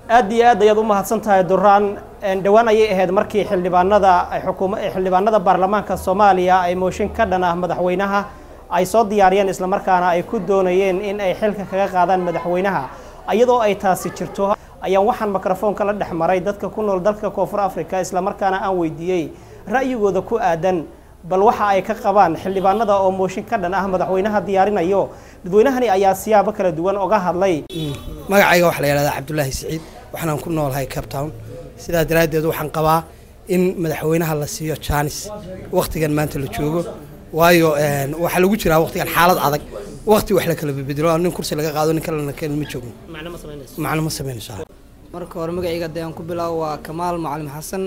aad iyo aad ayaad u mahadsantahay Durraan dhawaan ayay ahayd markii xildhibaanada baarlamaanka Soomaaliya ay mooshin ka dhan ah madaxweynaha ay soo diyaariyeen isla markaana ay ku doonayeen in ay xilka kaga qaadaan madaxweynaha iyadoo ay taasi jirto ayaan waxaan mikrofoonka la dhaxmaray dadka ku nool dalka Koonfur Afrika isla markaana aan weydiiyay ra'yigooda ku aadan bal waxa ay ka qabaan xildhibaanada oo mooshin ka dhan ah madaxweynaha diyaarinayo dadweynahani ayaa siyaabo kala duwan uga hadlay magacayga waxa la yiraahdaa Cabdullaahi Saciid waxaan ku noolahay Cape Town sidaa daraadeed waxaan qabaa in madaxweynaha la siiyo chance waqtigan maanta la joogo waayo waxa lagu jiraa waqtigan xaalad adag waqti wax la kala bedelo nin kursi laga qaado nin kale ma joogo macna ma sameynayso marka hore magacayga aan ku bilaabo waa Kamaal Macalin Xasan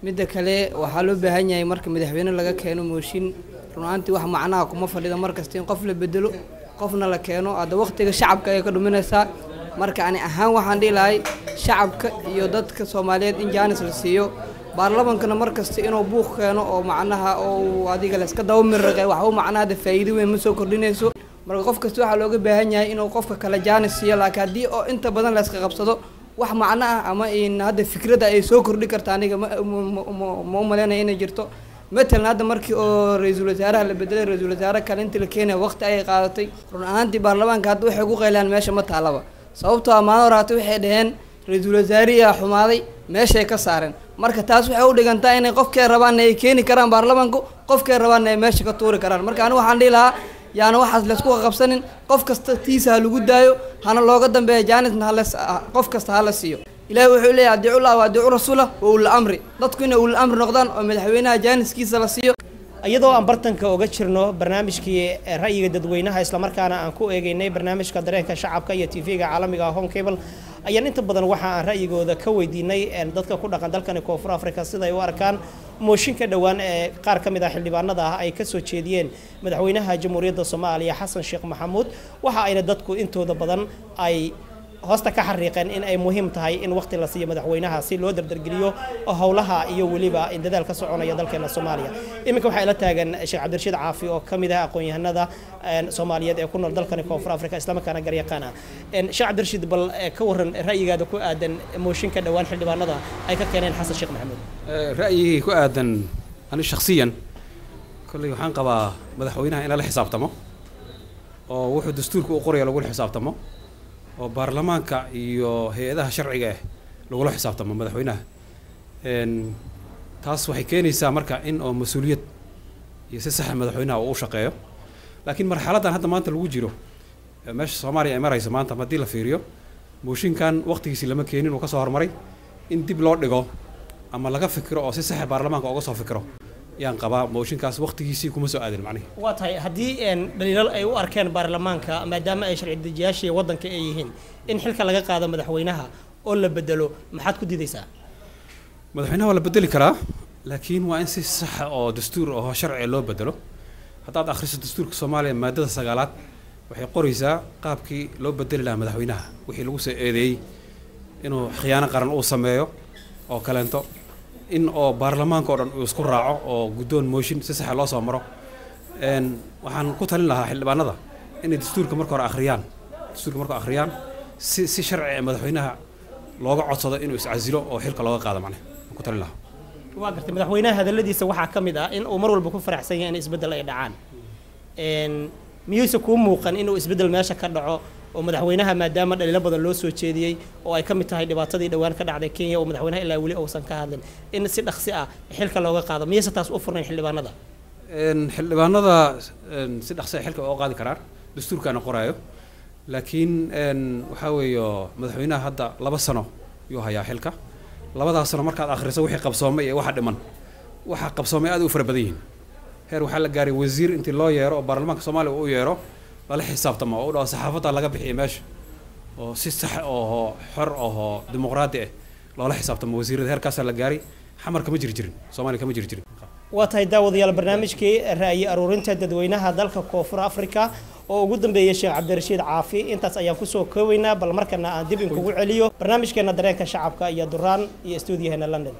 midda kale waxa loo baahan yahay marka madaxweyne laga keeno mooshin runaantii wax macnaha kuma fadhido markasta in qof la bedelo qofna la keeno ada waqtiga shacabka ay ka dhuminaysaa marka ani ahaan waxaan dhilahay shacabka iyo dadka Soomaaliyeed in jaanis la siiyo baarlamaankana markasta inuu buuq keeno oo macnaha oo adiga la iska dawo mirqay wax uu macnaha faa'iido weyn ma soo kordhinayso marka qof kasta waxa looga baahan yahay inuu qofka kala jaanis siiyo laakiin hadii oo inta badan la iska qabsado wax macnaha ama in hada fikrada ay soo kordhi kartaa aniga ma umaleynaa inay jirto مثلا هذا مركي أو رئيس الوزراء اللي بدل رئيس الوزراء كان أنت اللي كنا وقت أي قاعدتي رنا أنت برلمان كاتو حقوق إلى ماشى ما تعلبه صوبته ما راتو حدهن رئيس الوزراء حماضي ماشى كسرن مركي تاسو حاول دكانتا إن قف كهربان كيني كرام برلمان قف كهربان ماشى كطور كران مركي أنا وحندي لها يعني واحد لسكوا قفصنين قف كستيسها لوجود دايو هنا لو قدم بجانس نهلس قف كستهلسيو إلهي وحولي أدعو الله وأدعو رسوله وأول الأمر ضدكنا أول الأمر نقدان ومدحوينها جانس كيس لسيو iyadoo aan bartanka uga jirno barnaamijkii ra'yiga dadweynaha isla markaana aan ku eegaynay barnaamijka dareenka shacabka iyo TV-ga caalamiga ah Home Cable ayaan inta badan waxa aan ra'yigooda ka weydiinay dadka ku dhaqan dalkan Koonfur Afrika sida ay u arkaan mooshinka dhawaan ee qaar kamid ah xildhibaanada ay ka soo jeediyeen madaxweynaha Jamhuuriyadda Soomaaliya Xasan Sheekh Maxamuud waxa ayna dadku intooda badan ay hoosta ka xariiqeen in ay muhiim tahay in waqti la siiyo madaxweynaha si loo dardargeliyo howlaha iyo waliba in dadaal ka soconaya dalkeena Soomaaliya iminka waxa ila taagan Sheekh Cabdirashiid Caafi oo kamid ah aqoon-yahanada Soomaaliyeed ee ku nool dalkan Koonfur Afrika isla markaana garyaqaan ah Sheekh Cabdirashiid bal ka waran ra'yigaada ku aadan mooshinka dhawaan xildhibaanada ay ka keeneen Xasan Sheekh Maxamuud ra'yigii ku aadan ani shakhsiyan kulli waxaan qabaa madaxweynaha in la xisaabtamo oo wuxuu dastuurku u qorayo lagu xisaabtamo oo baarlamaanka iyo hay'adaha sharciga ah lagu xisaabtamo madaxweynaha taas waxay keenaysaa marka in oo mas'uuliyad iyo si sax ah madaxweynaha uu shaqeeyo laakiin marxaladan hadda maanta lagu jiro meesha Soomaaliya ay marayso maanta hadii la fiiriyo mooshinkan waqtigiisa lama keenin oo ka soo hormaray in dib loo dhigo ama laga fikiro oo si sax ah baarlamaanka uga soo fikiro yaan qabaa mooshinkaas waqtigiisii kuma soo aadin macnaheedu waa tahay hadii dhaliilal ay u arkeen baarlamaanka maadaama ay sharci dejiyaashii wadanka ay yihiin in xilka laga qaado madaxweynaha oo la bedelo maxaad ku diidaysaa madaxweynaha waa la bedeli karaa laakiin waa in si sax ah oo dastuur oo sharci loo bedelo haddaad akhriso dastuurka Soomaaliya maadada 9aad waxay qoraysaa qaabkii loo bedeli lahaa madaxweynaha wixii lagu soo eedeeyay inuu khiyaano qaran uu sameeyo oo kaleento in oo baarlamaanka oo dhan uu isku raaco oo guddoon mooshin si sax ah loo soo maro waxaan ku talin lahaa xildhibaanada in dastuurka marka hore akhriyaan si sharci ah madaxweynaha looga codsado inuu iscasilo oo xilka looga qaado macnaheedu ku talin lahaa waa gartay madaxweynaha hadaladiisa waxa kamid ah in uu mar walba ku faraxsan yahay in isbedel ay dhacaan miyaysa ku muuqan inuu isbedel meesha ka dhaco oo madaxweynaha maadaama dhaliilo badan loo soo jeediyay oo ay kamid tahay dhibaatadii dhawaan ka dhacday Kenya oo madaxweynaha ilaa wali uusan ka hadlin in si dhaqsi ah xilka looga qaado miyaysa taas u furnayn xildhibaanada xildhibaanada si dhaqsi ah xilka oo qaadi karaan dastuurkana qoraayo laakiin waxa weeyo madaxweynaha hadda 2 sano yuu hayaa xilka 2 sano markaad akhriso wixii qabsoomay iyo waxa dhiman waxa qabsoomay aad u fara badan yihiin heer waxa la gaaray wasiir intii loo yeero oo baarlamaanka Soomaaliya uu yeero la xisaabtamo oo dhaw saxaafada laga bixiyo meesha oo si sax oo xor oo dimuqraadi ah loola xisaabtamo wasiirada heerkaas la gaaray xamarka ma jirin Soomaaliya kama jirin waa tahay daawadayaal barnaamijkii ra'yi aruurinta dadweynaha dalka Koonfur Afrika oo ugu dambeeyay Sheekh Cabdirashiid Caafi intaas ayaan ku soo koobaynaa bal markana aan dib in kugu celiyo barnaamijkeena dareenka shacabka iyo Durraan iyo stuudiyaheena London